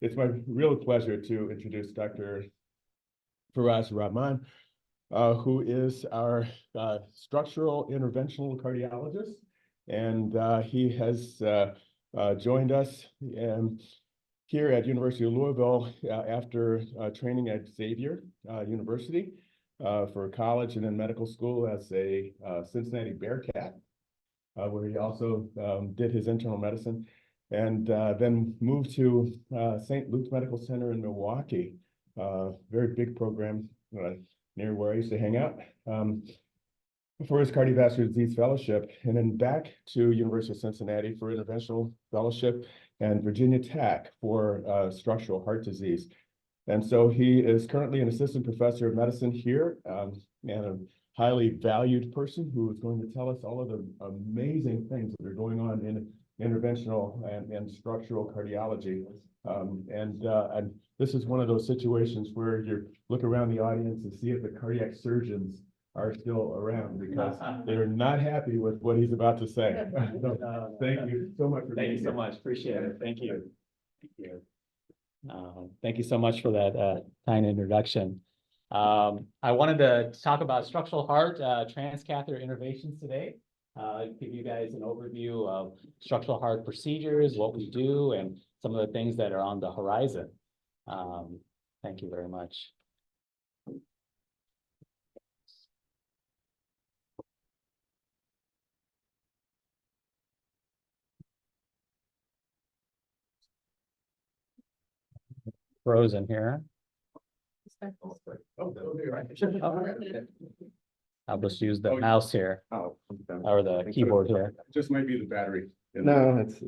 It's my real pleasure to introduce Dr. Faraaz Rahman, who is our structural interventional cardiologist. And he has joined us here at University of Louisville after training at Xavier University for college and then medical school as a Cincinnati Bearcat, where he also did his internal medicine, and then moved to St. Luke's Medical Center in Milwaukee, very big program near where I used to hang out, for his cardiovascular disease fellowship, and then back to University of Cincinnati for interventional fellowship, and Virginia Tech for structural heart disease. And so he is currently an assistant professor of medicine here, and a highly valued person who is going to tell us all of the amazing things that are going on in interventional and structural cardiology. And this is one of those situations where you look around the audience and see if the cardiac surgeons are still around, because they're not happy with what he's about to say. So, thank you so much for being here. Thank you so much. Appreciate it. Thank you. Thank you. Thank you so much for that kind introduction. I wanted to talk about structural heart transcatheter innovations today. Give you guys an overview of structural heart procedures, what we do, and some of the things that are on the horizon. Thank you very much. Frozen here. Oh, that'll be right. I'll just use the mouse here, Oh, or the keyboard here. just might be the battery. No, it's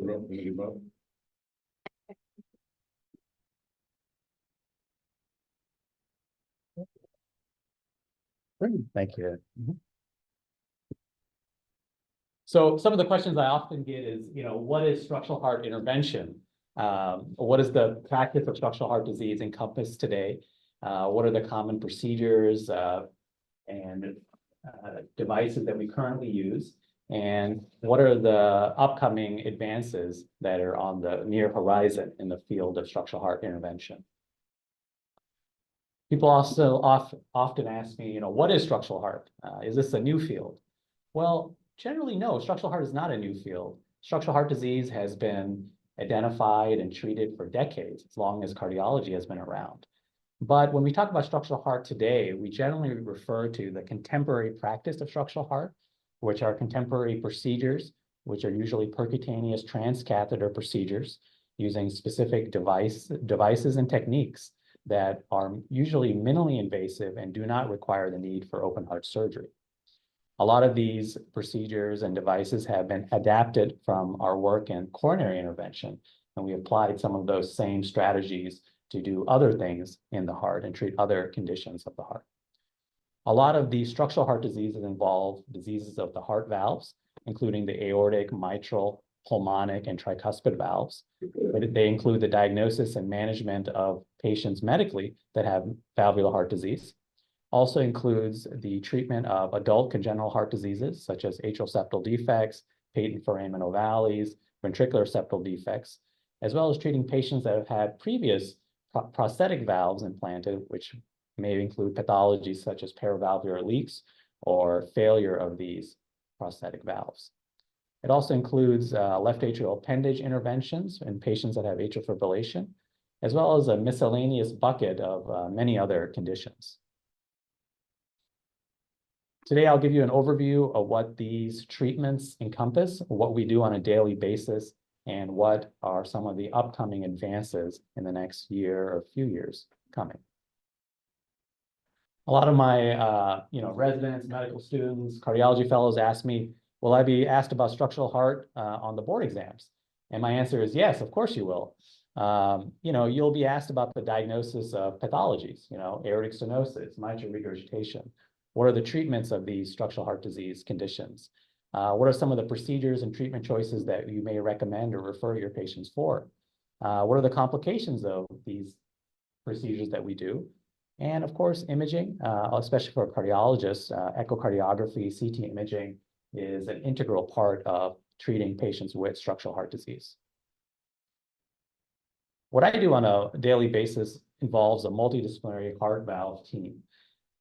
Thank you. So some of the questions I often get is, what is structural heart intervention? What does the practice of structural heart disease encompass today? What are the common procedures and devices that we currently use? And what are the upcoming advances that are on the near horizon in the field of structural heart intervention? People also often ask me, what is structural heart? Is this a new field? Well, generally, no, structural heart is not a new field. Structural heart disease has been identified and treated for decades, as long as cardiology has been around. But when we talk about structural heart today, we generally refer to the contemporary practice of structural heart, which are contemporary procedures, which are usually percutaneous transcatheter procedures using specific devices and techniques that are usually minimally invasive and do not require the need for open heart surgery. A lot of these procedures and devices have been adapted from our work in coronary intervention, and we applied some of those same strategies to do other things in the heart and treat other conditions of the heart. A lot of these structural heart diseases involve diseases of the heart valves, including the aortic, mitral, pulmonic, and tricuspid valves. They include the diagnosis and management of patients medically that have valvular heart disease. Also includes the treatment of adult congenital heart diseases, such as atrial septal defects, patent foramen ovalis, ventricular septal defects, as well as treating patients that have had previous prosthetic valves implanted, which may include pathologies such as paravalvular leaks or failure of these prosthetic valves. It also includes left atrial appendage interventions in patients that have atrial fibrillation, as well as a miscellaneous bucket of many other conditions. Today, I'll give you an overview of what these treatments encompass, what we do on a daily basis, and what are some of the upcoming advances in the next year or few years coming. A lot of my residents, medical students, cardiology fellows ask me, will I be asked about structural heart on the board exams? And my answer is yes, of course you will. You'll be asked about the diagnosis of pathologies, aortic stenosis, mitral regurgitation. What are the treatments of these structural heart disease conditions? What are some of the procedures and treatment choices that you may recommend or refer your patients for? What are the complications of these procedures that we do? And of course, imaging, especially for cardiologists, echocardiography, CT imaging is an integral part of treating patients with structural heart disease. what I do on a daily basis involves a multidisciplinary heart valve team.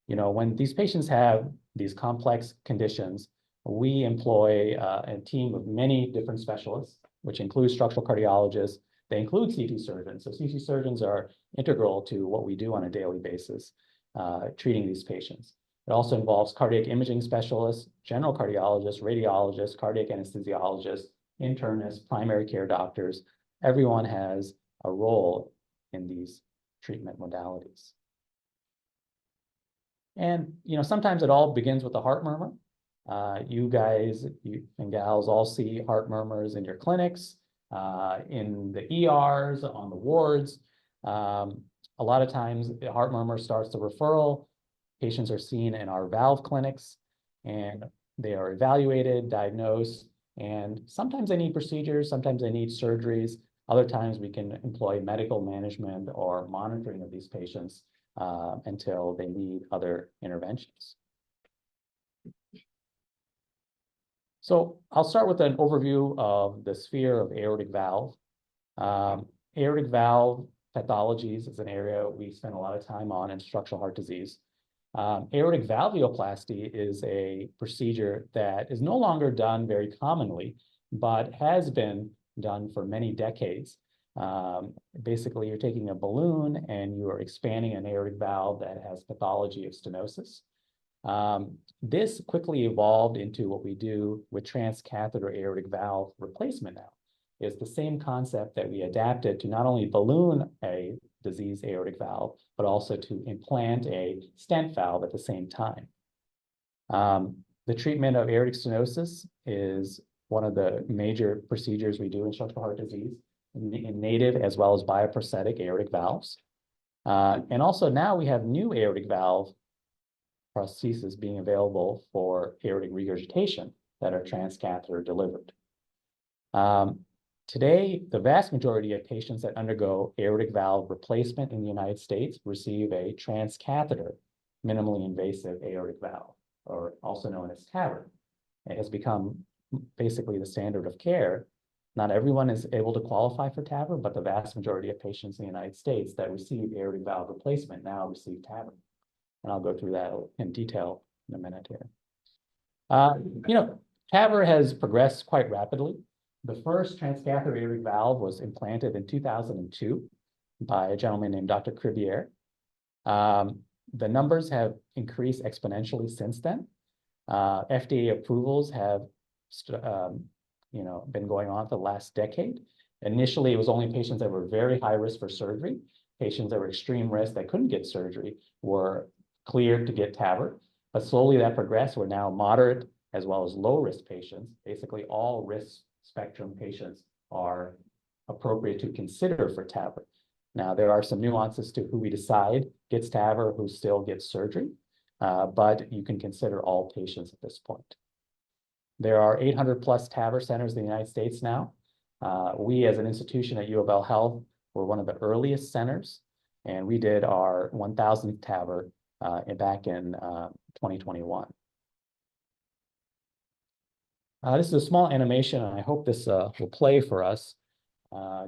When these patients have these complex conditions, we employ a team of many different specialists, which includes structural cardiologists. They include CT surgeons. So CT surgeons are integral to what we do on a daily basis, treating these patients. It also involves cardiac imaging specialists, general cardiologists, radiologists, cardiac anesthesiologists, internists, primary care doctors. Everyone has a role in these treatment modalities. And sometimes it all begins with a heart murmur. You guys and gals all see heart murmurs in your clinics, in the ERs, on the wards. A lot of times the heart murmur starts the referral. Patients are seen in our valve clinics, and they are evaluated, diagnosed, and sometimes they need procedures, sometimes they need surgeries. Other times we can employ medical management or monitoring of these patients until they need other interventions. So I'll start with an overview of the sphere of aortic valve. Aortic valve pathologies is an area we spend a lot of time on in structural heart disease. Aortic valvuloplasty is a procedure that is no longer done very commonly, but has been done for many decades. Basically, you're taking a balloon and you are expanding an aortic valve that has pathology of stenosis. This quickly evolved into what we do with transcatheter aortic valve replacement now. It's the same concept that we adapted to not only balloon a diseased aortic valve, but also to implant a stent valve at the same time. The treatment of aortic stenosis is one of the major procedures we do in structural heart disease in native as well as bioprosthetic aortic valves. And also now we have new aortic valve prostheses being available for aortic regurgitation that are transcatheter delivered. Today, the vast majority of patients that undergo aortic valve replacement in the United States receive a transcatheter minimally invasive aortic valve, or also known as TAVR. It has become basically the standard of care. Not everyone is able to qualify for TAVR, but the vast majority of patients in the United States that receive aortic valve replacement now receive TAVR. And I'll go through that in detail in a minute here. TAVR has progressed quite rapidly. The first transcatheter aortic valve was implanted in 2002 by a gentleman named Dr. Cribier. The numbers have increased exponentially since then. FDA approvals have been going on for the last decade. Initially, it was only patients that were very high risk for surgery. Patients that were extreme risk that couldn't get surgery were cleared to get TAVR. But slowly that progressed. We're now moderate as well as low risk patients. Basically, all risk spectrum patients are appropriate to consider for TAVR. Now, there are some nuances to who we decide gets TAVR, who still gets surgery, but you can consider all patients at this point. There are 800 plus TAVR centers in the United States now. We as an institution at UofL Health were one of the earliest centers, and we did our 1000th TAVR back in 2021. This is a small animation, and I hope this will play for us,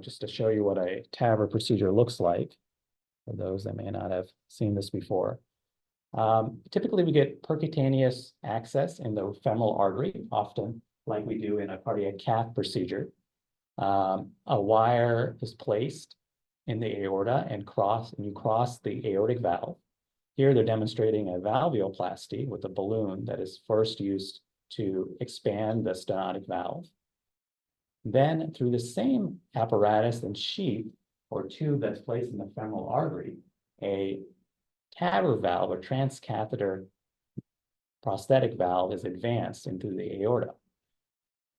just to show you what a TAVR procedure looks like, for those that may not have seen this before. Typically, we get percutaneous access in the femoral artery, often like we do in a cardiac cath procedure. A wire is placed in the aorta and you cross the aortic valve. Here, they're demonstrating a valvuloplasty with a balloon that is first used to expand the stenotic valve. Then, through the same apparatus and sheath or tube that's placed in the femoral artery, a TAVR valve, or transcatheter prosthetic valve, is advanced into the aorta.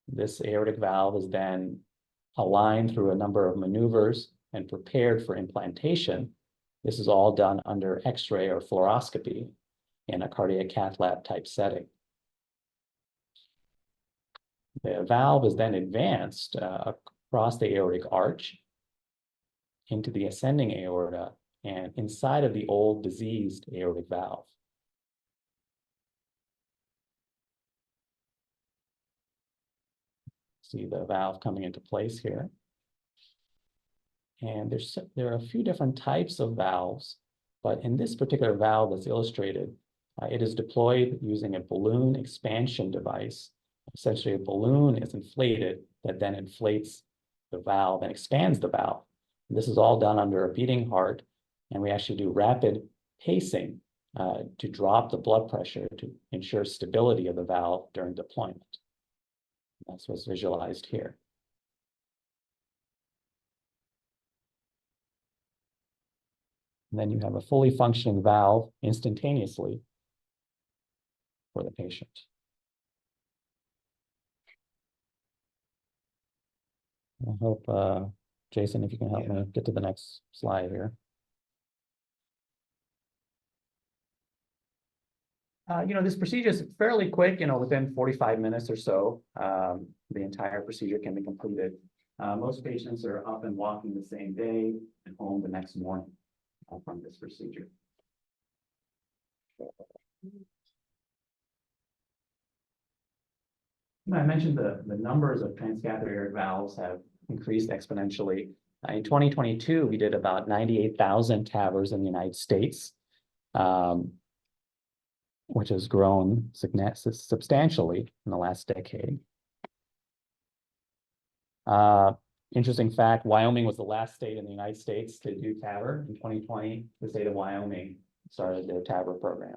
This aortic valve is then aligned through a number of maneuvers and prepared for implantation. This is all done under X-ray or fluoroscopy in a cardiac cath lab type setting. The valve is then advanced across the aortic arch into the ascending aorta and inside of the old diseased aortic valve. See the valve coming into place here. And there are a few different types of valves, but in this particular valve that's illustrated, it is deployed using a balloon expansion device. Essentially, a balloon is inflated that then inflates the valve and expands the valve. And this is all done under a beating heart, and we actually do rapid pacing to drop the blood pressure to ensure stability of the valve during deployment. That's what's visualized here. And then you have a fully functioning valve instantaneously for the patient. I hope, Jason, if you can help me get to the next slide here. This procedure is fairly quick, within 45 minutes or so, the entire procedure can be completed. Most patients are up and walking the same day and home the next morning from this procedure. I mentioned the numbers of transcatheter aortic valves have increased exponentially. In 2022, we did about 98,000 TAVRs in the United States, which has grown substantially in the last decade. Interesting fact, Wyoming was the last state in the United States to do TAVR. In 2020, the state of Wyoming started their TAVR program.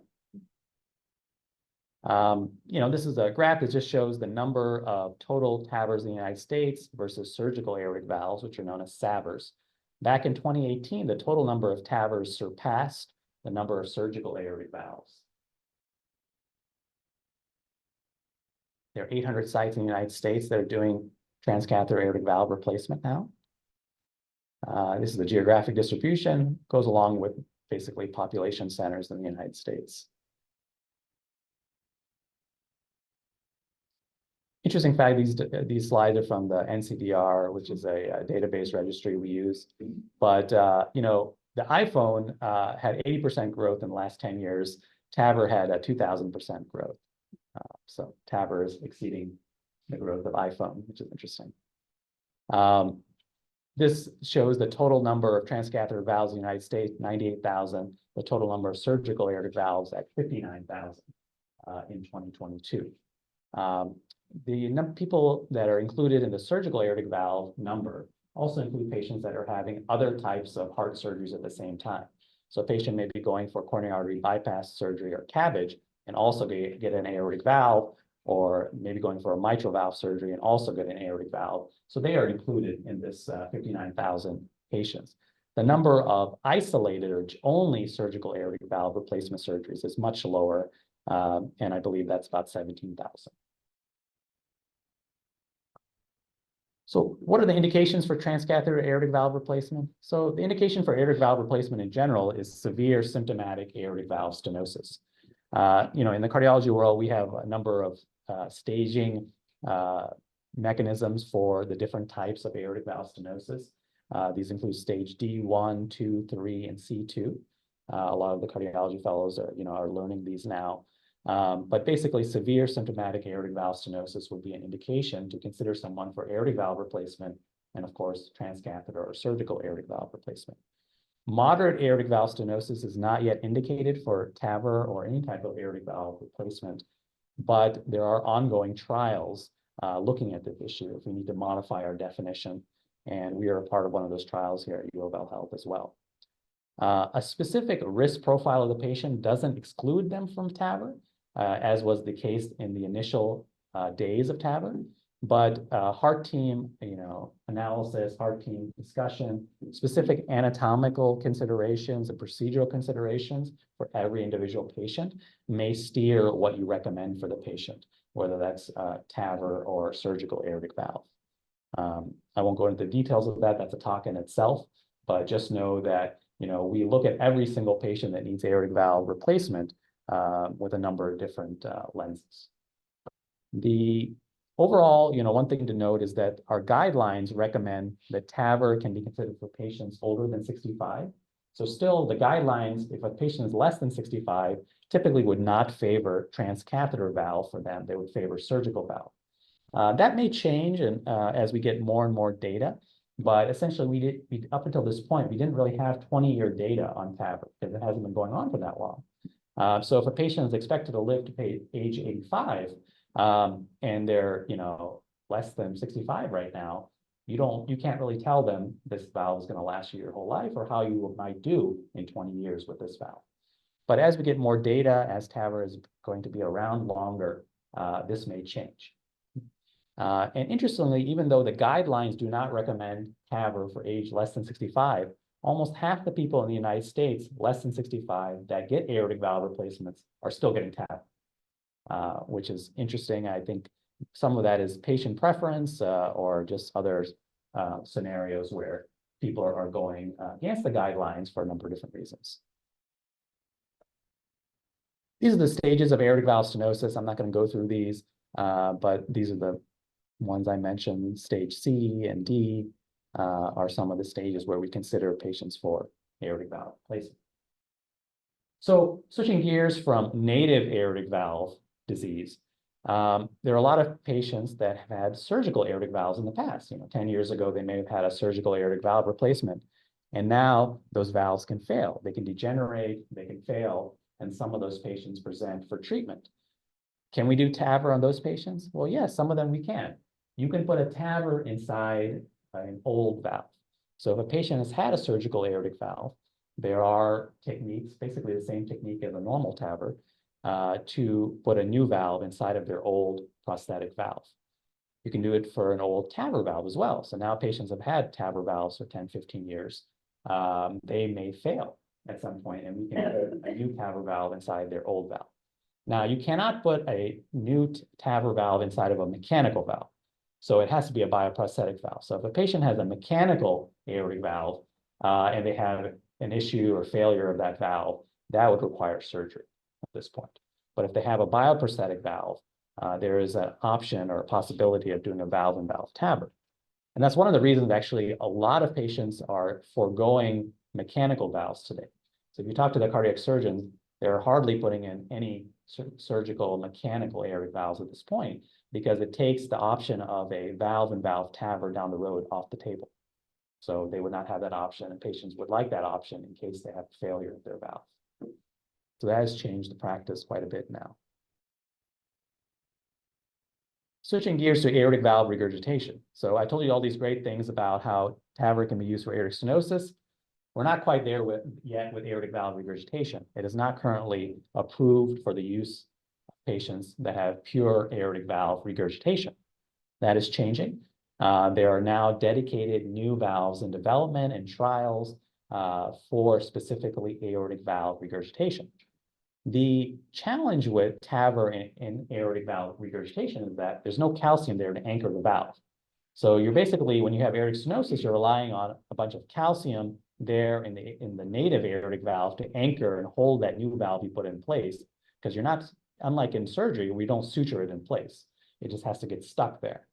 This is a graph that just shows the number of total TAVRs in the United States versus surgical aortic valves, which are known as SAVRs. Back in 2018, the total number of TAVRs surpassed the number of surgical aortic valves. There are 800 sites in the United States that are doing transcatheter aortic valve replacement now. This is the geographic distribution, goes along with basically population centers in the United States. Interesting fact, these slides are from the NCDR, which is a database registry we use. But, the iPhone had 80% growth in the last 10 years. TAVR had a 2,000% growth. So TAVR is exceeding the growth of iPhone, which is interesting. This shows the total number of transcatheter valves in the United States, 98,000, the total number of surgical aortic valves at 59,000 in 2022. The people that are included in the surgical aortic valve number also include patients that are having other types of heart surgeries at the same time. So a patient may be going for coronary artery bypass surgery or CABG and also get an aortic valve, or maybe going for a mitral valve surgery and also get an aortic valve. So they are included in this 59,000 patients. The number of isolated or only surgical aortic valve replacement surgeries is much lower, and I believe that's about 17,000. So what are the indications for transcatheter aortic valve replacement? So the indication for aortic valve replacement in general is severe symptomatic aortic valve stenosis. In the cardiology world, we have a number of staging mechanisms for the different types of aortic valve stenosis. These include stage D, 1, 2, 3, and C2. A lot of the cardiology fellows are learning these now. But basically, severe symptomatic aortic valve stenosis would be an indication to consider someone for aortic valve replacement and, of course, transcatheter or surgical aortic valve replacement. Moderate aortic valve stenosis is not yet indicated for TAVR or any type of aortic valve replacement, but there are ongoing trials looking at this issue if we need to modify our definition, and we are a part of one of those trials here at UofL Health as well. A specific risk profile of the patient doesn't exclude them from TAVR, as was the case in the initial days of TAVR, but heart team, analysis, heart team discussion, specific anatomical considerations and procedural considerations for every individual patient may steer what you recommend for the patient, whether that's TAVR or surgical aortic valve. I won't go into the details of that. That's a talk in itself, but just know that we look at every single patient that needs aortic valve replacement with a number of different lenses. The overall, one thing to note is that our guidelines recommend that TAVR can be considered for patients older than 65. So still, the guidelines, if a patient is less than 65, typically would not favor transcatheter valve for them. They would favor surgical valve. That may change as we get more and more data. But essentially, up until this point, we didn't really have 20-year data on TAVR because it hasn't been going on for that long. So if a patient is expected to live to age 85, and they're, less than 65 right now, you can't really tell them this valve is going to last you your whole life or how you might do in 20 years with this valve. But as we get more data, as TAVR is going to be around longer, this may change. And interestingly, even though the guidelines do not recommend TAVR for age less than 65, almost half the people in the United States less than 65 that get aortic valve replacements are still getting TAVR, which is interesting. I think some of that is patient preference or just other scenarios where people are going against the guidelines for a number of different reasons. These are the stages of aortic valve stenosis. I'm not going to go through these, but these are the ones I mentioned. Stage C and D are some of the stages where we consider patients for aortic valve replacement. So switching gears from native aortic valve disease, there are a lot of patients that have had surgical aortic valves in the past. 10 years ago, they may have had a surgical aortic valve replacement, and now those valves can fail. They can degenerate, they can fail, and some of those patients present for treatment. Can we do TAVR on those patients? Well, yes, some of them we can. You can put a TAVR inside an old valve. So if a patient has had a surgical aortic valve, there are techniques, basically the same technique as a normal TAVR, to put a new valve inside of their old prosthetic valve. You can do it for an old TAVR valve as well. So now patients have had TAVR valves for 10, 15 years. They may fail at some point, and we can put a new TAVR valve inside their old valve. Now, you cannot put a new TAVR valve inside of a mechanical valve. So it has to be a bioprosthetic valve. So if a patient has a mechanical aortic valve and they have an issue or failure of that valve, that would require surgery at this point. But if they have a bioprosthetic valve, there is an option or a possibility of doing a valve-in-valve TAVR. And that's one of the reasons actually a lot of patients are foregoing mechanical valves today. So if you talk to the cardiac surgeons, they're hardly putting in any surgical mechanical aortic valves at this point because it takes the option of a valve-in-valve TAVR down the road off the table. So they would not have that option, and patients would like that option in case they have failure of their valve. So that has changed the practice quite a bit now. Switching gears to aortic valve regurgitation. So I told you all these great things about how TAVR can be used for aortic stenosis. We're not quite there yet with aortic valve regurgitation. It is not currently approved for the use of patients that have pure aortic valve regurgitation. That is changing. There are now dedicated new valves in development and trials for specifically aortic valve regurgitation. The challenge with TAVR in aortic valve regurgitation is that there's no calcium there to anchor the valve. So you're basically, when you have aortic stenosis, you're relying on a bunch of calcium there in the native aortic valve to anchor and hold that new valve you put in place, because you're not, unlike in surgery, we don't suture it in place. It just has to get stuck there.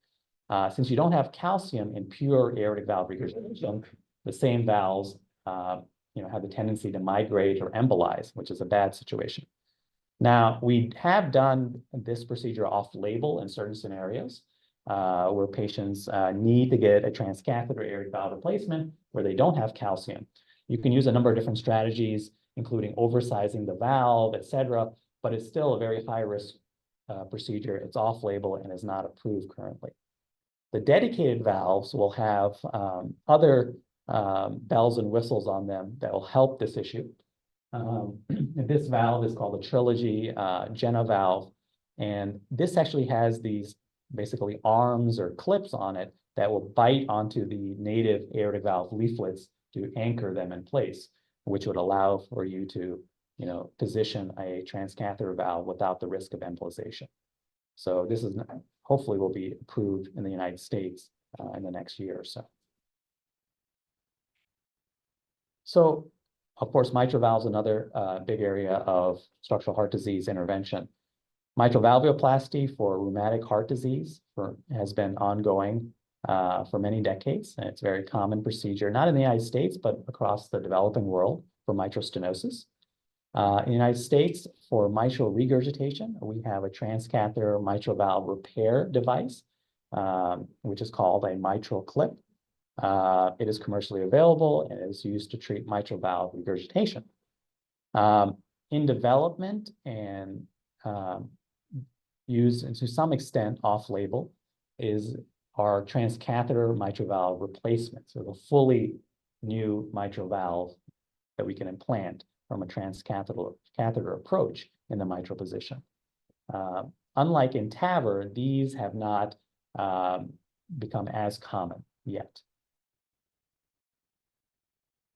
Since you don't have calcium in pure aortic valve regurgitation, the same valves have the tendency to migrate or embolize, which is a bad situation. Now, we have done this procedure off-label in certain scenarios where patients need to get a transcatheter aortic valve replacement where they don't have calcium. You can use a number of different strategies, including oversizing the valve, et cetera, but it's still a very high-risk procedure. It's off-label and is not approved currently. The dedicated valves will have other bells and whistles on them that will help this issue. This valve is called the Trilogy Jenna valve, and this actually has these basically arms or clips on it that will bite onto the native aortic valve leaflets to anchor them in place, which would allow for you to position a transcatheter valve without the risk of embolization. So this is hopefully will be approved in the United States in the next year or so. So, of course, mitral valve is another big area of structural heart disease intervention. Mitral valvuloplasty for rheumatic heart disease has been ongoing for many decades, and it's a very common procedure, not in the United States, but across the developing world for mitral stenosis. In the United States, for mitral regurgitation, we have a transcatheter mitral valve repair device, which is called a mitral clip. It is commercially available and is used to treat mitral valve regurgitation. In development and used and to some extent off-label is our transcatheter mitral valve replacement. So the fully new mitral valve that we can implant from a transcatheter approach in the mitral position. Unlike in TAVR, these have not become as common yet.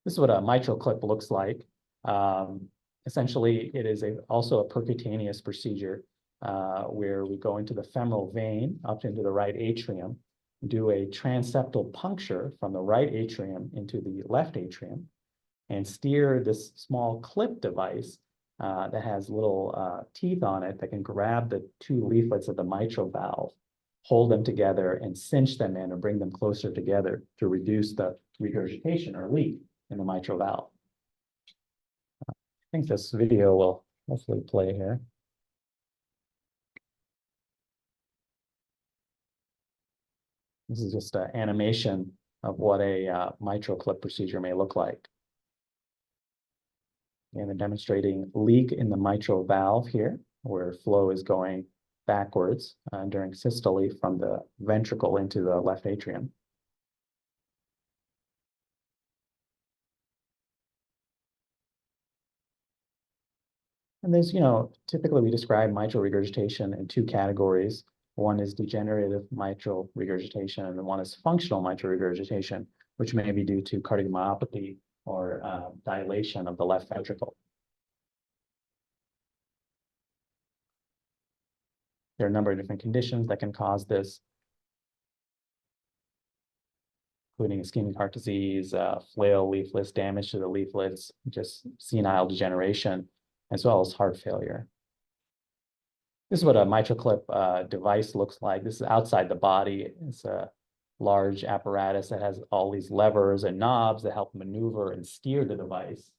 This is what a mitral clip looks like. Essentially, it is also a percutaneous procedure where we go into the femoral vein up into the right atrium, do a transeptal puncture from the right atrium into the left atrium, and steer this small clip device that has little teeth on it that can grab the two leaflets of the mitral valve, hold them together, and cinch them in or bring them closer together to reduce the regurgitation or leak in the mitral valve. I think this video will hopefully play here. This is just an animation of what a mitral clip procedure may look like. And they're demonstrating leak in the mitral valve here, where flow is going backwards during systole from the ventricle into the left atrium. And there's, typically we describe mitral regurgitation in two categories. One is degenerative mitral regurgitation, and one is functional mitral regurgitation, which may be due to cardiomyopathy or dilation of the left ventricle. There are a number of different conditions that can cause this, including ischemic heart disease, flail leaflets, damage to the leaflets, just senile degeneration, as well as heart failure. This is what a mitral clip device looks like. This is outside the body. It's a large apparatus that has all these levers and knobs that help maneuver and steer the device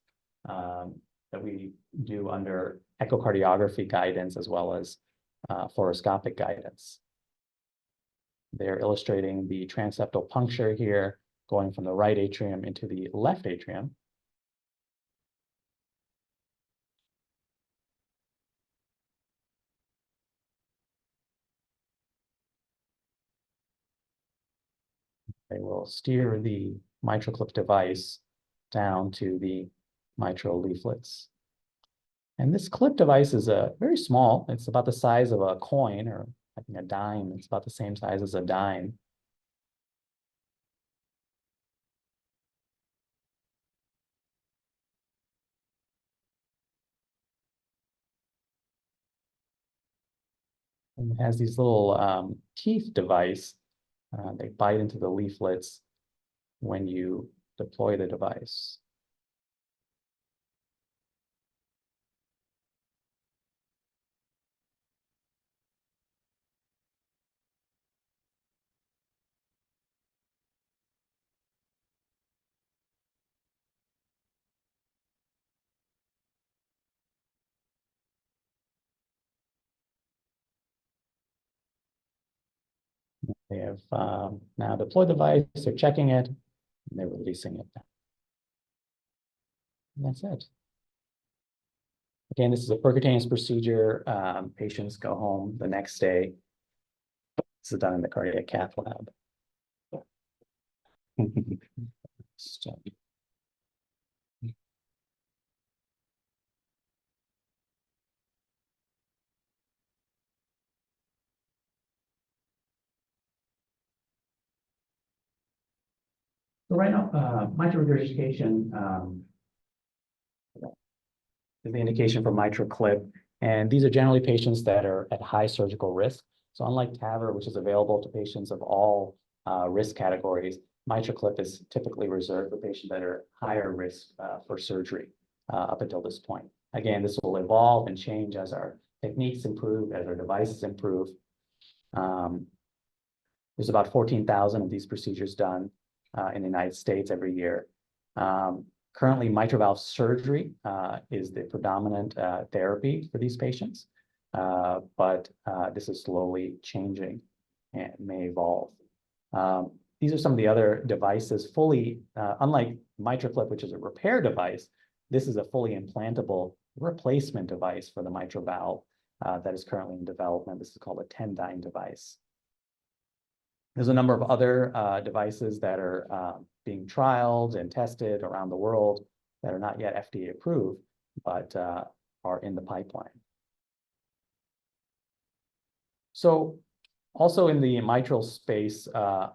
that we do under echocardiography guidance as well as fluoroscopic guidance. They're illustrating the transeptal puncture here, going from the right atrium into the left atrium. They will steer the mitral clip device down to the mitral leaflets. And this clip device is very small. It's about the size of a coin, or I think a dime. It's about the same size as a dime. And it has these little teeth device. They bite into the leaflets when you deploy the device. They have now deployed the device, they're checking it, and they're releasing it. And that's it. Again, this is a percutaneous procedure. Patients go home the next day. This is done in the cardiac cath lab. So right now, mitral regurgitation is the indication for mitral clip. And these are generally patients that are at high surgical risk. So unlike TAVR, which is available to patients of all risk categories, mitral clip is typically reserved for patients that are higher risk for surgery up until this point. Again, this will evolve and change as our techniques improve, as our devices improve. There's about 14,000 of these procedures done in the United States every year. Currently, mitral valve surgery is the predominant therapy for these patients, but this is slowly changing and may evolve. these are some of the other devices fully, unlike MitraClip, which is a repair device, this is a fully implantable replacement device for the mitral valve that is currently in development. This is called a Tendyne device. There's a number of other devices that are being trialed and tested around the world that are not yet FDA approved, but are in the pipeline. So also in the mitral space,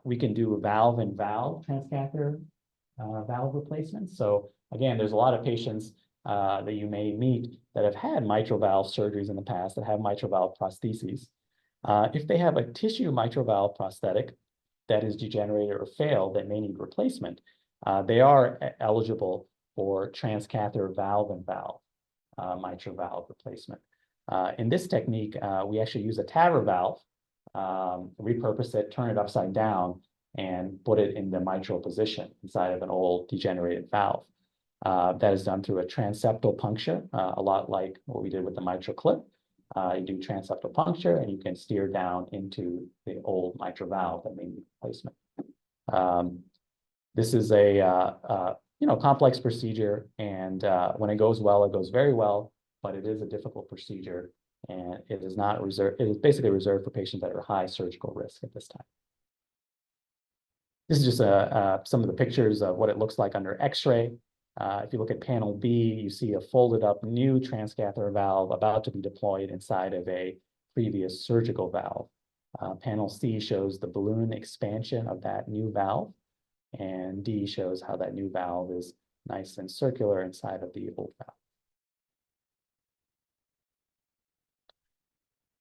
we can do valve-in-valve transcatheter valve replacements. So again, there's a lot of patients that you may meet that have had mitral valve surgeries in the past, that have mitral valve prostheses. If they have a tissue mitral valve prosthetic that is degenerated or failed that may need replacement, they are eligible for transcatheter valve-in-valve mitral valve replacement. In this technique, we actually use a TAVR valve, repurpose it, turn it upside down, and put it in the mitral position inside of an old degenerated valve. That is done through a transeptal puncture, a lot like what we did with the mitral clip. You do transeptal puncture, and you can steer down into the old mitral valve that may need replacement. This is a complex procedure, and when it goes well, it goes very well. But it is a difficult procedure, and it is not reserved. It is basically reserved for patients that are high surgical risk at this time. This is just some of the pictures of what it looks like under X-ray. If you look at panel B, you see a folded up new transcatheter valve about to be deployed inside of a previous surgical valve. Panel C shows the balloon expansion of that new valve, and D shows how that new valve is nice and circular inside of the old valve.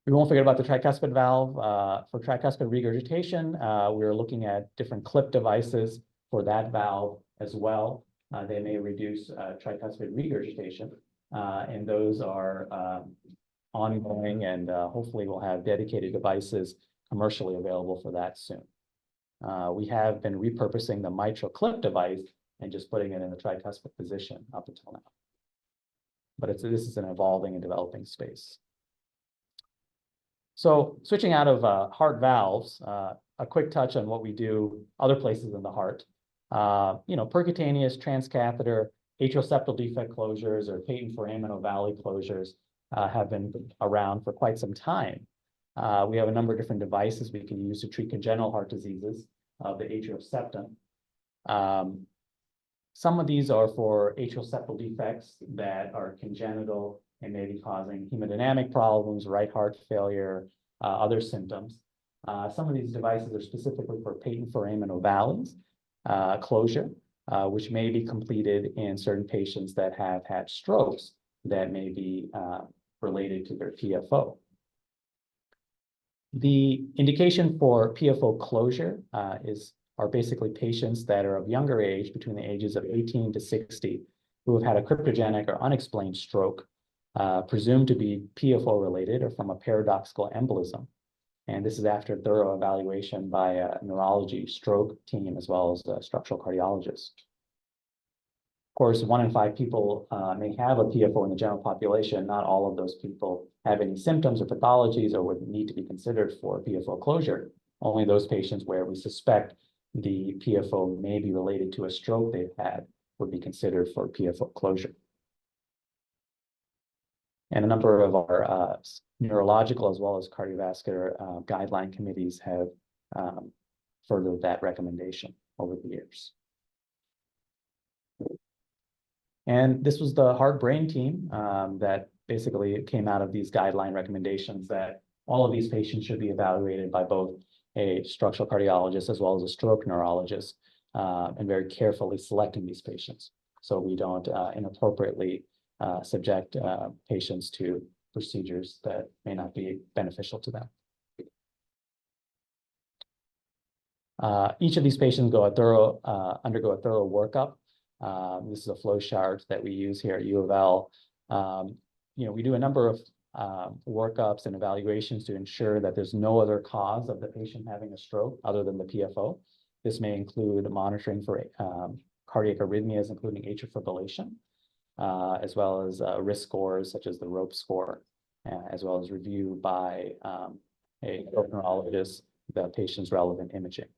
We won't forget about the tricuspid valve. For tricuspid regurgitation, we are looking at different clip devices for that valve as well. They may reduce tricuspid regurgitation, and those are ongoing, and hopefully we'll have dedicated devices commercially available for that soon. We have been repurposing the mitral clip device and just putting it in the tricuspid position up until now. But this is an evolving and developing space. So switching out of heart valves, a quick touch on what we do other places in the heart. Percutaneous transcatheter atrial septal defect closures or patent foraminal valley closures have been around for quite some time. We have a number of different devices we can use to treat congenital heart diseases of the atrial septum. Some of these are for atrial septal defects that are congenital and may be causing hemodynamic problems, right heart failure, other symptoms. Some of these devices are specifically for patent foraminal valleys closure, which may be completed in certain patients that have had strokes that may be related to their PFO. The indication for PFO closure are basically patients that are of younger age, between the ages of 18 to 60, who have had a cryptogenic or unexplained stroke, presumed to be PFO related or from a paradoxical embolism. And this is after thorough evaluation by a neurology stroke team as well as a structural cardiologist. Of course, 1 in 5 people may have a PFO in the general population. Not all of those people have any symptoms or pathologies or would need to be considered for PFO closure. Only those patients where we suspect the PFO may be related to a stroke they've had would be considered for PFO closure. And a number of our neurological as well as cardiovascular guideline committees have furthered that recommendation over the years. And this was the heart-brain team that basically came out of these guideline recommendations that all of these patients should be evaluated by both a structural cardiologist as well as a stroke neurologist, and very carefully selecting these patients so we don't inappropriately subject patients to procedures that may not be beneficial to them. Each of these patients undergo a thorough workup. This is a flow chart that we use here at UofL. We do a number of workups and evaluations to ensure that there's no other cause of the patient having a stroke other than the PFO. This may include monitoring for cardiac arrhythmias, including atrial fibrillation, as well as risk scores such as the ROPE score, as well as review by a stroke neurologist the patient's relevant imaging.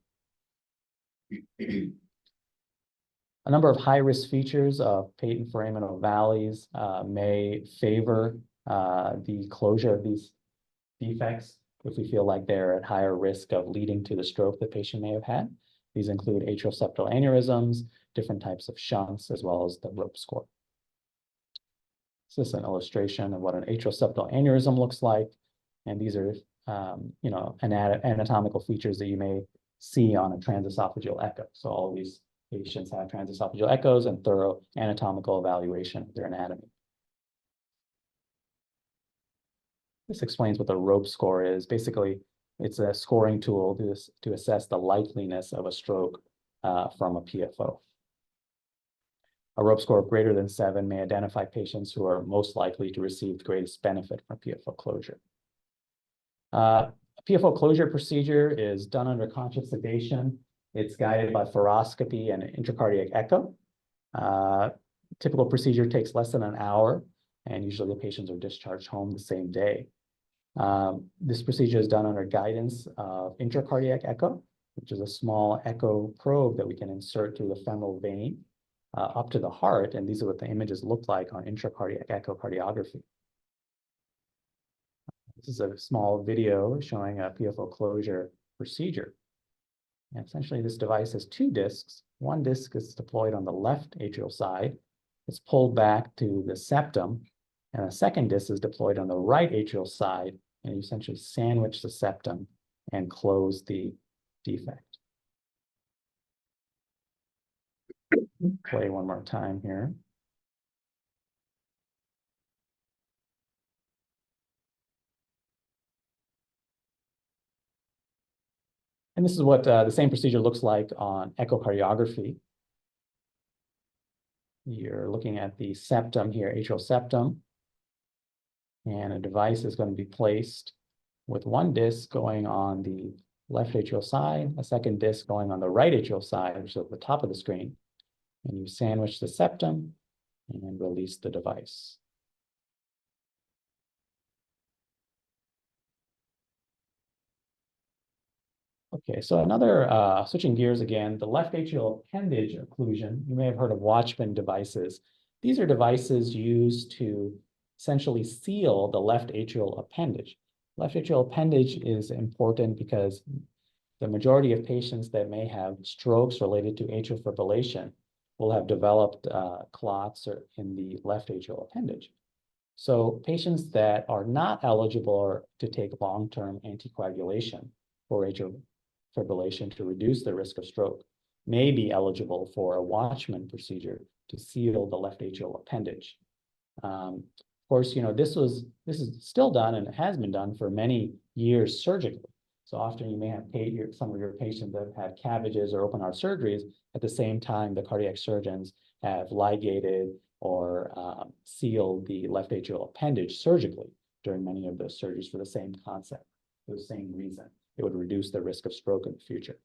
A number of high-risk features of patent foraminal valleys may favor the closure of these defects if we feel like they're at higher risk of leading to the stroke the patient may have had. These include atrial septal aneurysms, different types of shunts, as well as the rope score. This is an illustration of what an atrial septal aneurysm looks like. And these are, anatomical features that you may see on a transesophageal echo. So all of these patients have transesophageal echoes and thorough anatomical evaluation of their anatomy. This explains what the rope score is. Basically, it's a scoring tool to assess the likeliness of a stroke from a PFO. A rope score of greater than 7 may identify patients who are most likely to receive the greatest benefit from PFO closure. A PFO closure procedure is done under conscious sedation. It's guided by fluoroscopy and intracardiac echo. Typical procedure takes less than an hour, and usually the patients are discharged home the same day. This procedure is done under guidance of intracardiac echo, which is a small echo probe that we can insert through the femoral vein up to the heart, and these are what the images look like on intracardiac echocardiography. This is a small video showing a PFO closure procedure. And essentially, this device has 2 discs. One disc is deployed on the left atrial side. It's pulled back to the septum, and a second disc is deployed on the right atrial side, and you essentially sandwich the septum and close the defect. Play one more time here. And this is what the same procedure looks like on echocardiography. You're looking at the septum here, atrial septum, and a device is going to be placed with one disc going on the left atrial side, a second disc going on the right atrial side, which is at the top of the screen. And you sandwich the septum and release the device. Okay, so another, switching gears again, the left atrial appendage occlusion. You may have heard of Watchman devices. These are devices used to essentially seal the left atrial appendage. Left atrial appendage is important because the majority of patients that may have strokes related to atrial fibrillation will have developed clots in the left atrial appendage. So patients that are not eligible to take long-term anticoagulation for atrial fibrillation to reduce the risk of stroke may be eligible for a Watchman procedure to seal the left atrial appendage. Of course, this is still done and it has been done for many years surgically. So often you may have some of your patients that have had CABGs or open heart surgeries. At the same time, the cardiac surgeons have ligated or sealed the left atrial appendage surgically during many of those surgeries for the same concept, for the same reason. It would reduce the risk of stroke in the future.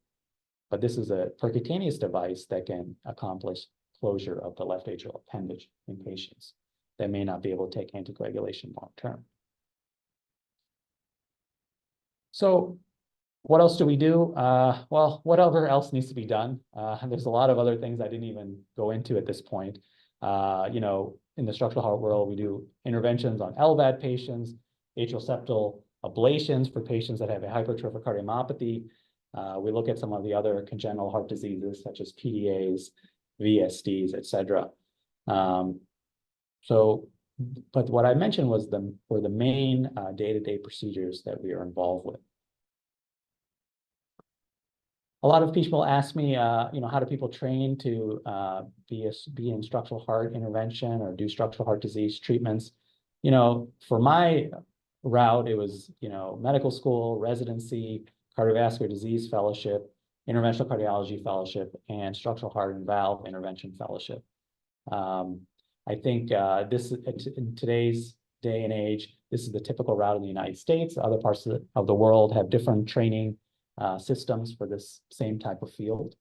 But this is a percutaneous device that can accomplish closure of the left atrial appendage in patients that may not be able to take anticoagulation long term. So what else do we do? Well, whatever else needs to be done. There's a lot of other things I didn't even go into at this point. In the structural heart world, we do interventions on LVAD patients, atrial septal ablations for patients that have a hypertrophic cardiomyopathy. We look at some of the other congenital heart diseases such as PDAs, VSDs, et cetera. But what I mentioned were the main day-to-day procedures that we are involved with. A lot of people ask me, how do people train to be in structural heart intervention or do structural heart disease treatments? For my route, it was, medical school, residency, cardiovascular disease fellowship, interventional cardiology fellowship, and structural heart and valve intervention fellowship. I think in today's day and age, this is the typical route in the United States. Other parts of the world have different training systems for this same type of field.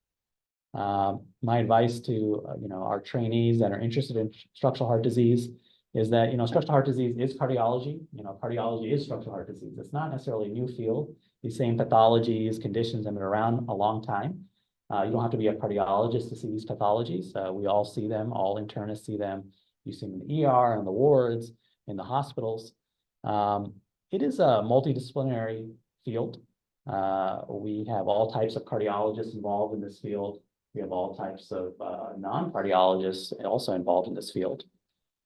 My advice to our trainees that are interested in structural heart disease is that structural heart disease is cardiology. Cardiology is structural heart disease. It's not necessarily a new field. These same pathologies, conditions have been around a long time. You don't have to be a cardiologist to see these pathologies. We all see them, all internists see them. You see them in the ER, in the wards, in the hospitals. It is a multidisciplinary field. We have all types of cardiologists involved in this field. We have all types of non-cardiologists also involved in this field.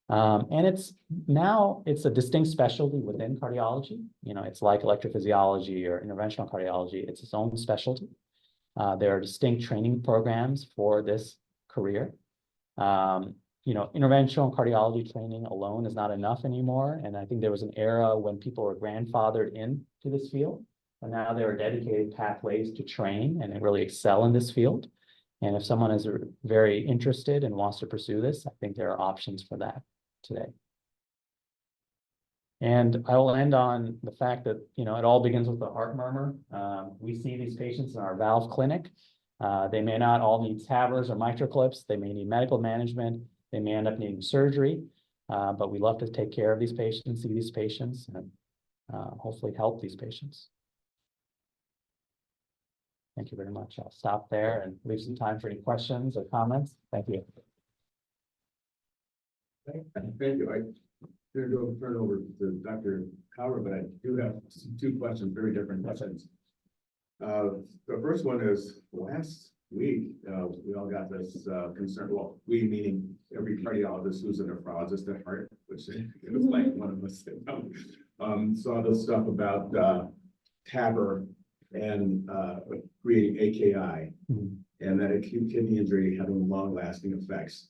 And it's a distinct specialty within cardiology. It's like electrophysiology or interventional cardiology. It's its own specialty. There are distinct training programs for this career. Interventional cardiology training alone is not enough anymore. And I think there was an era when people were grandfathered into this field. And now there are dedicated pathways to train and really excel in this field. And if someone is very interested and wants to pursue this, I think there are options for that today. And I will end on the fact that, it all begins with a heart murmur. We see these patients in our valve clinic. They may not all need TAVRs or MitraClips. They may need medical management. They may end up needing surgery, but we love to take care of these patients, see these patients, and hopefully help these patients. Thank you very much. I'll stop there and leave some time for any questions or comments. Thank you. Thank you. I'm going to turn over to Dr. Cowher, but I do have two questions, very different questions. The first one is, last week, we all got this concern, well, we meaning every cardiologist who's a nephrologist at heart, which it was like one of us saw this stuff about TAVR and creating AKI, and that acute kidney injury having long-lasting effects.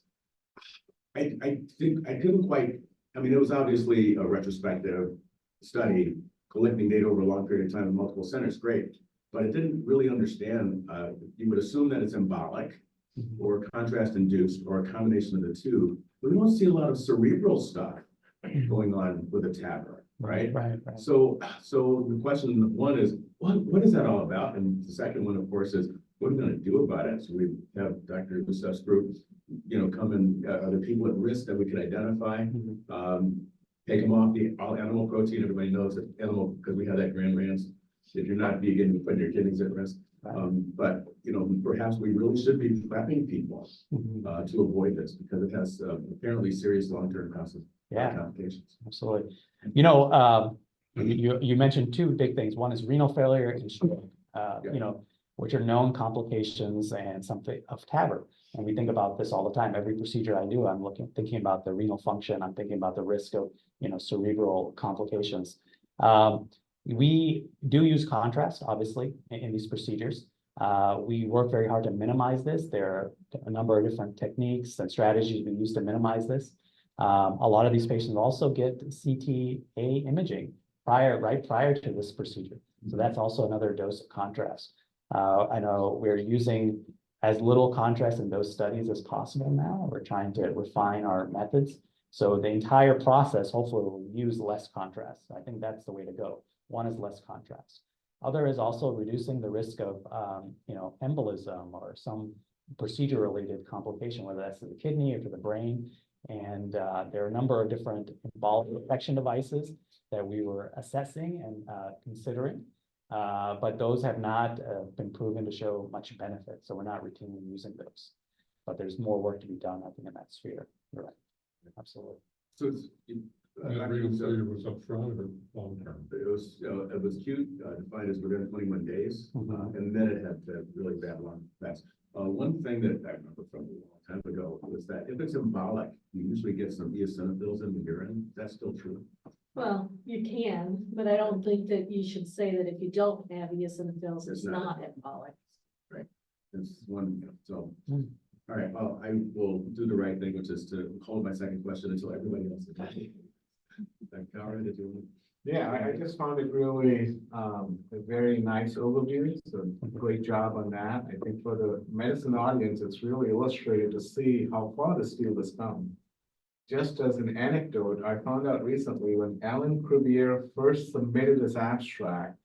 I think I couldn't quite, it was obviously a retrospective study, collecting data over a long period of time in multiple centers, great, but I didn't really understand, you would assume that it's embolic or contrast-induced or a combination of the two, but we don't see a lot of cerebral stuff going on with a TAVR, right? Right. So the question one is, what is that all about? And the second one, of course, is what are we going to do about it? So we have Dr. Youssef's group, come in, are there people at risk that we can identify? Take them off the all animal protein. Everybody knows that animal, because we have that Grand Rans. If you're not vegan, you put your kidneys at risk. But perhaps we really should be prepping people to avoid this, because it has apparently serious long-term complications. Absolutely. You mentioned two big things. One is renal failure and stroke, which are known complications and something of TAVR. And we think about this all the time. Every procedure I do, I'm thinking about the renal function. I'm thinking about the risk of, cerebral complications. We do use contrast, obviously, in these procedures. We work very hard to minimize this. There are a number of different techniques and strategies we use to minimize this. A lot of these patients also get CTA imaging right prior to this procedure. So that's also another dose of contrast. I know we're using as little contrast in those studies as possible now. We're trying to refine our methods. So the entire process, hopefully, will use less contrast. I think that's the way to go. One is less contrast. Other is also reducing the risk of, embolism or some procedure-related complication, whether that's to the kidney or to the brain. And there are a number of different embolic protection devices that we were assessing and considering, but those have not been proven to show much benefit. So we're not routinely using those. But there's more work to be done, I think, in that sphere. You're right. Absolutely. So renal failure was upfront or long term? It was acute, defined as within 21 days, and then it had to really bad long fast. One thing that I remember from a long time ago was that if it's embolic, you usually get some eosinophils in the urine. That's still true. Well, you can, but I don't think that you should say that if you don't have eosinophils, it's not embolic. Right. It's one, so. All right, well, I will do the right thing, which is to hold my second question until everybody else is talking. Yeah, I just found it really a very nice overview. So great job on that. I think for the medicine audience, it's really illustrated to see how far this field has come. Just as an anecdote, I found out recently when Alan Crebier first submitted his abstract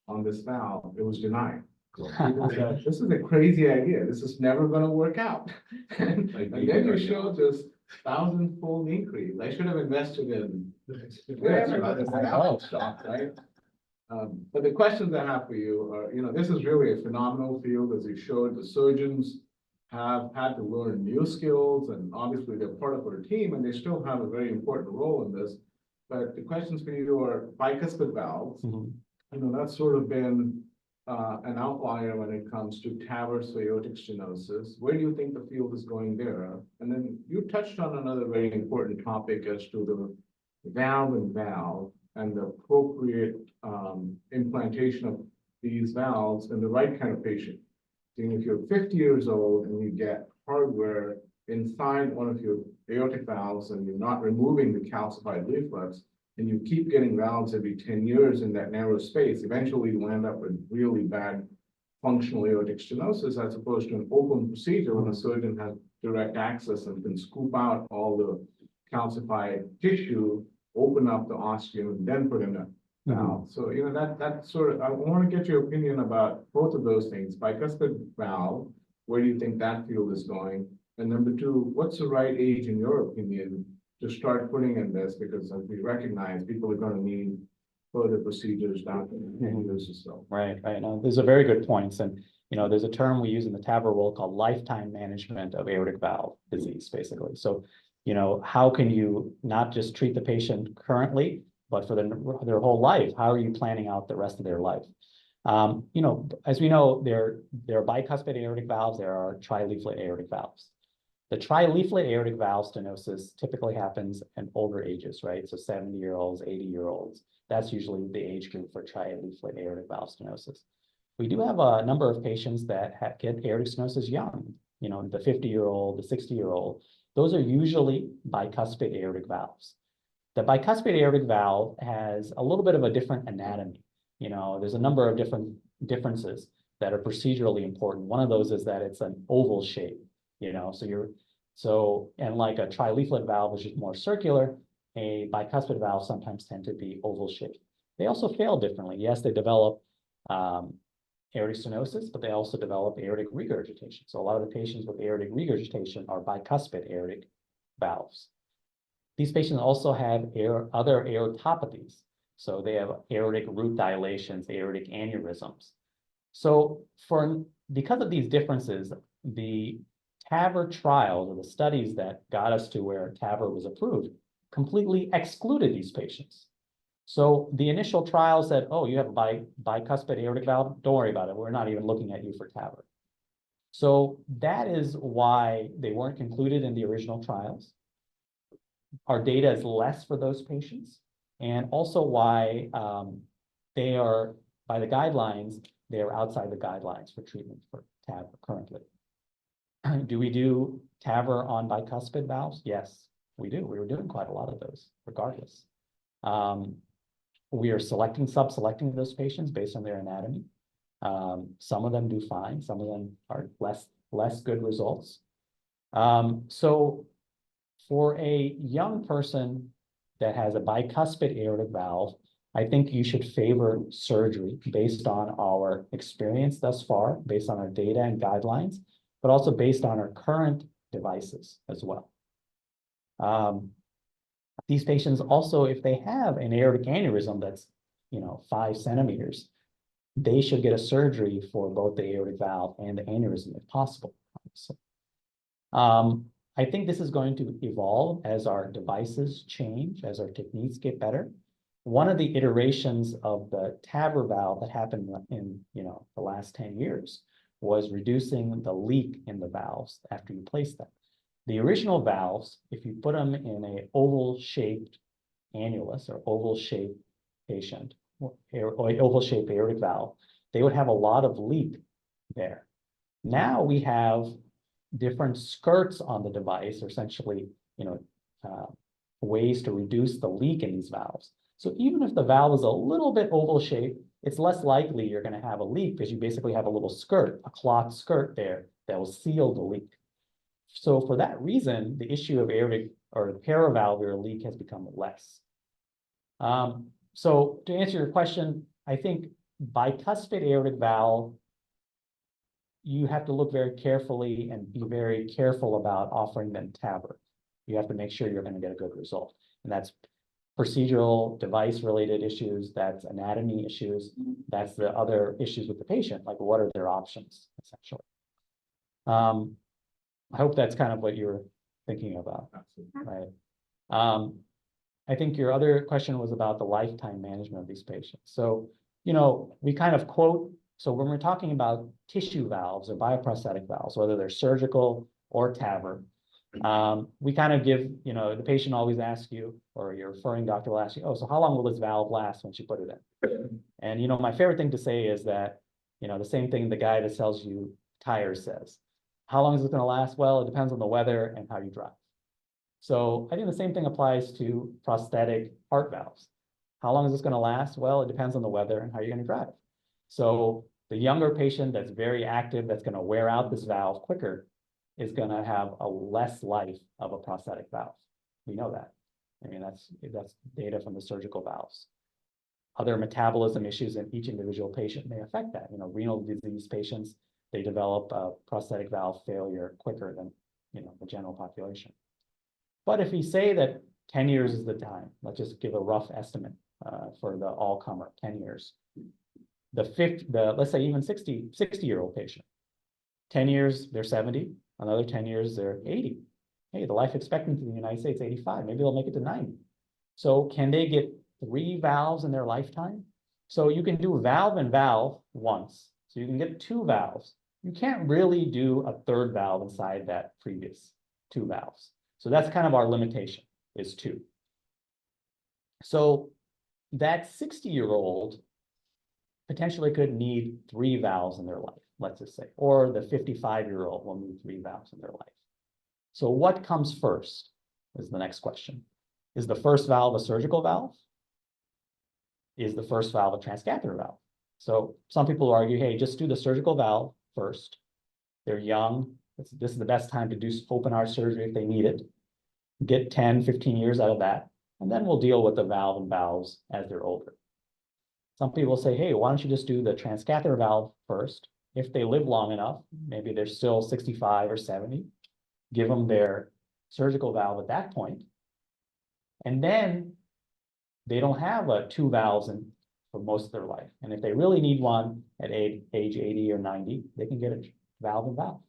on this valve, it was denied. People said, this is a crazy idea. This is never going to work out. and then you showed this 1,000-fold increase. I should have invested in this rather than stock, right? But the questions I have for you are, this is really a phenomenal field, as you showed. The surgeons have had to learn new skills, and obviously they're part of our team, and they still have a very important role in this. But the questions for you are bicuspid valves. That's sort of been an outlier when it comes to TAVR aortic stenosis. Where do you think the field is going there? And then you touched on another very important topic as to the valve and the appropriate implantation of these valves in the right kind of patient. And if you're 50 years old and you get hardware inside one of your aortic valves and you're not removing the calcified leaflets, and you keep getting valves every 10 years in that narrow space, eventually you end up with really bad functional aortic stenosis, as opposed to an open procedure when a surgeon has direct access and can scoop out all the calcified tissue, open up the ostium, and then put in a valve. So, that sort of, I want to get your opinion about both of those things. Bicuspid valve, where do you think that field is going? And number two, what's the right age, in your opinion, to start putting in this? Because as we recognize, people are going to need further procedures down in 10 years or so. Right. No, those are very good points. And, there's a term we use in the TAVR world called lifetime management of aortic valve disease, basically. So, how can you not just treat the patient currently, but for their whole life? How are you planning out the rest of their life? As we know, there are bicuspid aortic valves, there are tri-leaflet aortic valves. The tri-leaflet aortic valve stenosis typically happens in older ages, right? So 70-year-olds, 80-year-olds. That's usually the age group for tri-leaflet aortic valve stenosis. We do have a number of patients that get aortic stenosis young, the 50-year-old, the 60-year-old. Those are usually bicuspid aortic valves. The bicuspid aortic valve has a little bit of a different anatomy. There's a number of differences that are procedurally important. One of those is that it's an oval shape, and like a tri-leaflet valve, which is more circular, a bicuspid valve sometimes tend to be oval shaped. They also fail differently. Yes, they develop aortic stenosis, but they also develop aortic regurgitation. So a lot of the patients with aortic regurgitation are bicuspid aortic valves. These patients also have other aortopathies. So they have aortic root dilations, aortic aneurysms. So because of these differences, the TAVR trials, or the studies that got us to where TAVR was approved, completely excluded these patients. So the initial trial said, oh, you have a bicuspid aortic valve, don't worry about it. We're not even looking at you for TAVR. So that is why they weren't included in the original trials. Our data is less for those patients, and also why they are, by the guidelines, they are outside the guidelines for treatment for TAVR currently. Do we do TAVR on bicuspid valves? Yes, we do. We were doing quite a lot of those, regardless. We are subselecting those patients based on their anatomy. Some of them do fine. Some of them are less good results. So for a young person that has a bicuspid aortic valve, I think you should favor surgery based on our experience thus far, based on our data and guidelines, but also based on our current devices as well. These patients also, if they have an aortic aneurysm that's 5 centimeters, they should get a surgery for both the aortic valve and the aneurysm if possible. So, I think this is going to evolve as our devices change, as our techniques get better. One of the iterations of the TAVR valve that happened in the last 10 years was reducing the leak in the valves after you place them. The original valves, if you put them in an oval-shaped annulus or oval-shaped patient, or oval-shaped aortic valve, they would have a lot of leak there. Now we have different skirts on the device, or essentially, ways to reduce the leak in these valves. So even if the valve is a little bit oval-shaped, it's less likely you're going to have a leak because you basically have a little skirt, a cloth skirt there that will seal the leak. So for that reason, the issue of aortic or paravalvular leak has become less. So to answer your question, I think bicuspid aortic valve, you have to look very carefully and be very careful about offering them TAVR. You have to make sure you're going to get a good result. And that's procedural device-related issues, that's anatomy issues, that's the other issues with the patient, like what are their options, essentially. I hope that's kind of what you're thinking about, Absolutely. right? I think your other question was about the lifetime management of these patients. So, you know, we kind of quote, so when we're talking about tissue valves or bioprosthetic valves, whether they're surgical or TAVR, we kind of give, you know, the patient always asks you, or your referring doctor will ask you, oh, so how long will this valve last once you put it in? And, you know, my favorite thing to say is that, you know, the same thing the guy that sells you tires says. How long is it going to last? Well, it depends on the weather and how you drive. So I think the same thing applies to prosthetic heart valves. How long is this going to last? Well, it depends on the weather and how you're going to drive. So the younger patient that's very active, that's going to wear out this valve quicker, is going to have a less life of a prosthetic valve. We know that. I mean, that's data from the surgical valves. Other metabolism issues in each individual patient may affect that. You know, renal disease patients, they develop a prosthetic valve failure quicker than, you know, the general population. But if we say that 10 years is the time, let's just give a rough estimate for the all-comer, 10 years. Let's say even 60-year-old patient, 10 years, they're 70, another 10 years, they're 80. Hey, the life expectancy in the United States, 85, maybe they'll make it to 90. So can they get 3 valves in their lifetime? So you can do valve and valve once, so you can get 2 valves. You can't really do a 3rd valve inside that previous 2 valves. So that's kind of our limitation, is 2. So that 60-year-old potentially could need 3 valves in their life, let's just say, or the 55-year-old will need 3 valves in their life. So what comes first is the next question. Is the first valve a surgical valve? Is the first valve a transcatheter valve? So some people argue, hey, just do the surgical valve first. They're young. This is the best time to do open heart surgery if they need it. Get 10, 15 years out of that, and then we'll deal with the valve and valves as they're older. Some people say, hey, why don't you just do the transcatheter valve first? If they live long enough, maybe they're still 65 or 70, give them their surgical valve at that point. And then they don't have 2 valves for most of their life. And if they really need one at age 80 or 90, they can get a valve and valve.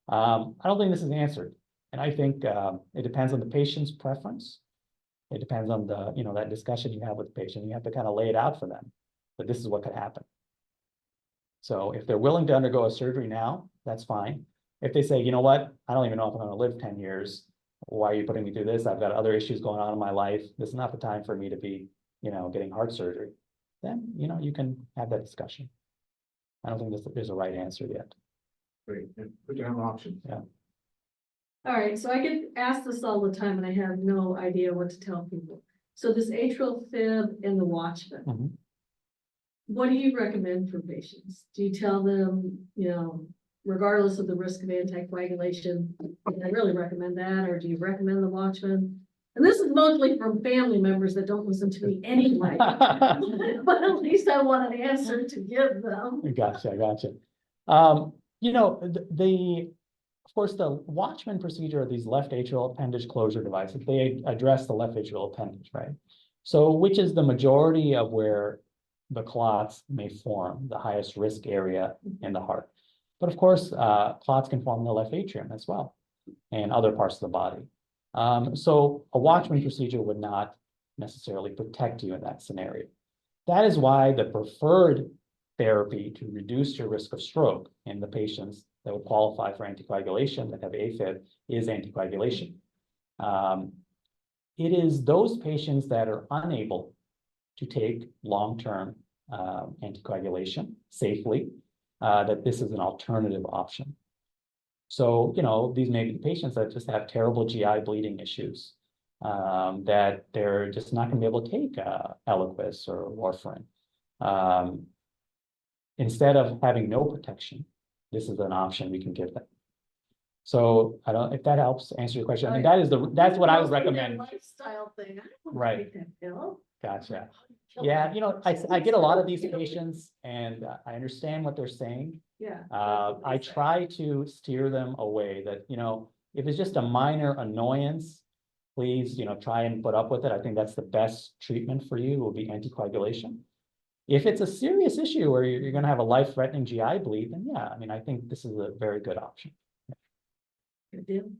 I don't think this is answered. And I think it depends on the patient's preference. It depends on the, you know, that discussion you have with the patient. You have to kind of lay it out for them, that this is what could happen. So if they're willing to undergo a surgery now, that's fine. If they say, you know what, I don't even know if I'm going to live 10 years. Why are you putting me through this? I've got other issues going on in my life. This is not the time for me to be, you know, getting heart surgery. Then, you know, you can have that discussion. I don't think there's a right answer yet. Great, and good to have options. Yeah. All right, so I get asked this all the time and I have no idea what to tell people. So this atrial fib and the Watchman. Mhm. What do you recommend for patients? Do you tell them, you know, regardless of the risk of anticoagulation, I really recommend that, or do you recommend the Watchman? And this is mostly from family members that don't listen to me anyway. But at least I want an answer to give them. Gotcha. You know, of course, the Watchman procedure are these left atrial appendage closure devices. They address the left atrial appendage, right? So which is the majority of where the clots may form, the highest risk area in the heart. But of course, clots can form in the left atrium as well, and other parts of the body. So a Watchman procedure would not necessarily protect you in that scenario. That is why the preferred therapy to reduce your risk of stroke in the patients that would qualify for anticoagulation that have AFib is anticoagulation. It is those patients that are unable to take long-term anticoagulation safely, that this is an alternative option. So, you know, these may be patients that just have terrible GI bleeding issues, that they're just not going to be able to take Eliquis or warfarin. Instead of having no protection, this is an option we can give them. So I don't, if that helps answer your question. I mean, that's what I would recommend. Lifestyle thing. I don't Right. take that pill. Gotcha. Yeah, you know, I get a lot of these patients and I understand what they're saying. Yeah. I try to steer them away that, you know, if it's just a minor annoyance, please, try and put up with it. I think that's the best treatment for you will be anticoagulation. If it's a serious issue where you're going to have a life-threatening GI bleed, then yeah, I mean, I think this is a very good option. Good deal.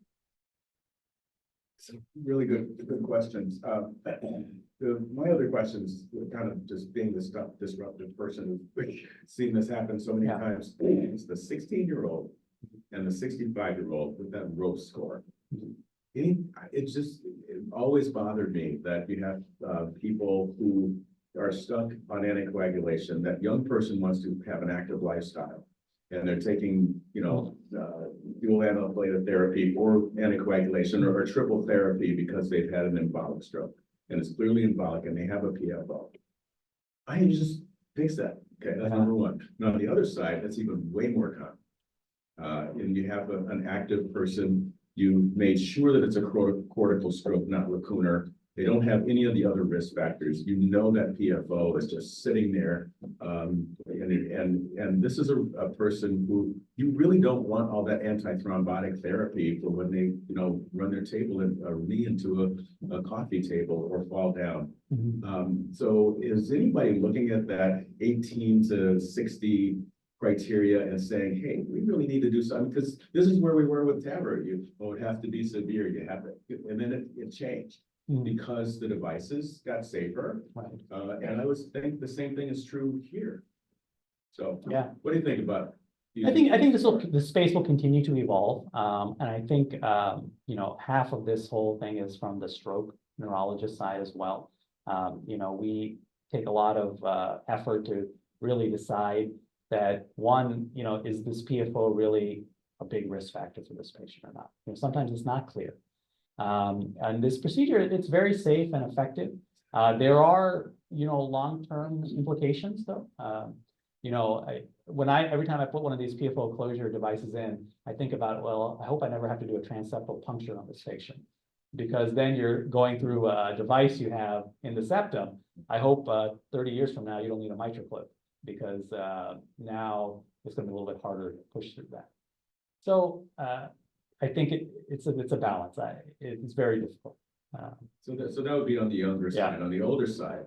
Some really good questions. My other questions, kind of just being this disruptive person, who's seen this happen so many times, is the 16-year-old and the 65-year-old with that rope score. It always bothered me that you have people who are stuck on anticoagulation. That young person wants to have an active lifestyle, and they're taking, dual antiplatelet therapy or anticoagulation or triple therapy because they've had an embolic stroke, and it's clearly embolic, and they have a PFO. I just fix that. Okay, that's number one. Now, on the other side, that's even way more common. And you have an active person. You made sure that it's a cortical stroke, not lacunar. They don't have any of the other risk factors. You know that PFO is just sitting there. And this is a person who you really don't want all that antithrombotic therapy for when they, run their table and knee into a coffee table or fall down. So is anybody looking at that 18 to 60 criteria and saying, hey, we really need to do something, because this is where we were with TAVR. It would have to be severe. You have to, and then it changed. Because the devices got safer. Right. And I would think the same thing is true here. So Yeah. What do you think about it? I think the space will continue to evolve. And I think half of this whole thing is from the stroke neurologist side as well. We take a lot of effort to really decide that one, is this PFO really a big risk factor for this patient or not? Sometimes it's not clear. And this procedure, it's very safe and effective. There are, long-term implications though. Every time I put one of these PFO closure devices in, I think about, well, I hope I never have to do a transeptal puncture on this patient, because then you're going through a device you have in the septum. I hope 30 years from now, you don't need a MitraClip, because now it's going to be a little bit harder to push through that. So I think it's a balance. It's very difficult. So that would be on the younger side. On the older side.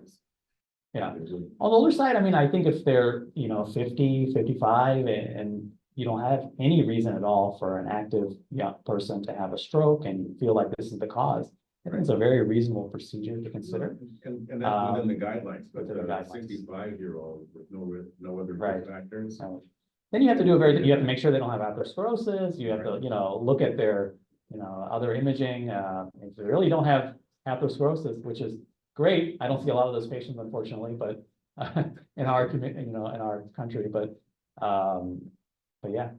Yeah. On the older side, I mean, I think if they're, 50, 55, and you don't have any reason at all for an active young person to have a stroke and you feel like this is the cause, I think it's a very reasonable procedure to consider. And that's within the guidelines, but within the the guidelines. 65-year-old with no other risk factors. Then you have to do you have to make sure they don't have atherosclerosis. You have to, look at their, other imaging. If they really don't have atherosclerosis, which is great. I don't see a lot of those patients, unfortunately, but in our community, in our country, but yeah.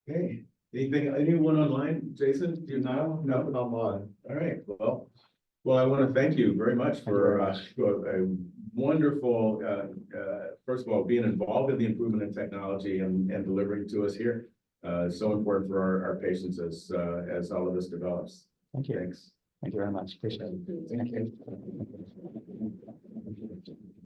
Okay. Anyone online, Jason? Do you know? No, online. All right. Well, I want to thank you very much for a wonderful, first of all, being involved in the improvement in technology and delivering to us here. So important for our patients as all of this develops. Thank you. Thanks. Thank you very much. Appreciate it. Thank you.